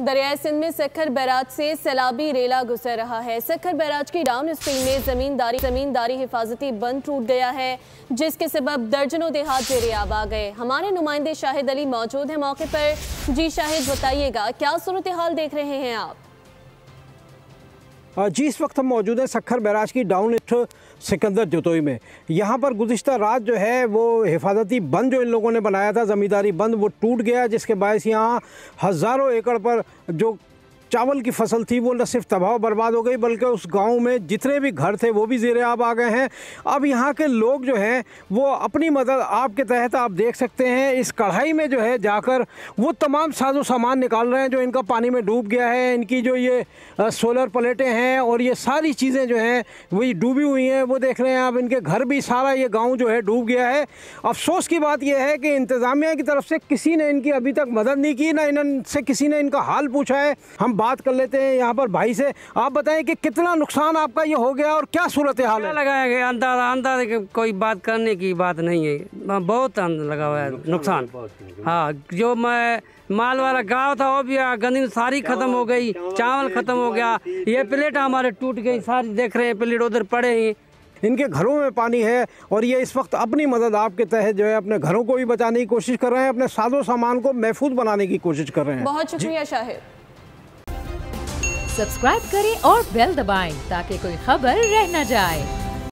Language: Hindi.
दरियाई सिंध में सक्खर बैराज से सैलाबी रेला गुजर रहा है। सक्खर बैराज की डाउन स्ट्रीम में जमींदारी हिफाजती बंद टूट गया है, जिसके सबब दर्जनों देहात जेर-ए-आब आ गए। हमारे नुमाइंदे शाहिद अली मौजूद हैं मौके पर। जी शाहिद, बताइएगा क्या सूरत हाल देख रहे हैं आप? जी, इस वक्त हम मौजूद हैं सक्खर बैराज की डाउन सिकंदर जतोई में। यहाँ पर गुज़िश्ता रात जो है वो हिफाजती बंद जो इन लोगों ने बनाया था, ज़मींदारी बंद, वो टूट गया, जिसके बायस यहाँ हज़ारों एकड़ पर जो चावल की फसल थी वो न सिर्फ तबाह बर्बाद हो गई, बल्कि उस गांव में जितने भी घर थे वो भी ज़ेर-ए-आब आ गए हैं। अब यहाँ के लोग जो हैं वो अपनी मदद आपके तहत आप देख सकते हैं इस कढ़ाई में जो है जाकर वो तमाम साजो सामान निकाल रहे हैं जो इनका पानी में डूब गया है। इनकी जो ये सोलर प्लेटें हैं और ये सारी चीज़ें जो हैं वही डूबी हुई हैं, वो देख रहे हैं आप। इनके घर भी, सारा ये गाँव जो है डूब गया है। अफसोस की बात यह है कि इंतज़ामिया की तरफ से किसी ने इनकी अभी तक मदद नहीं की, ना इनसे किसी ने इनका हाल पूछा है। हम बात कर लेते हैं यहाँ पर भाई से। आप बताएं कि कितना नुकसान आपका ये हो गया और क्या सूरत हाल है? लगाया गया अंदाजा कोई बात करने की बात नहीं है, बहुत लगा हुआ है नुकसान। हाँ, जो मैं माल वाला गाँव था वो भी गंदी सारी खत्म हो गई, चावल खत्म हो गया, ये प्लेट हमारे टूट गई सारी, देख रहे हैं प्लेट उधर पड़े ही। इनके घरों में पानी है और ये इस वक्त अपनी मदद आपके तहत जो है अपने घरों को भी बचाने की कोशिश कर रहे हैं, अपने साजो सामान को महफूज बनाने की कोशिश कर रहे हैं। बहुत शुक्रिया शाहिद। सब्सक्राइब करें और बेल दबाएं ताकि कोई खबर रह न जाए।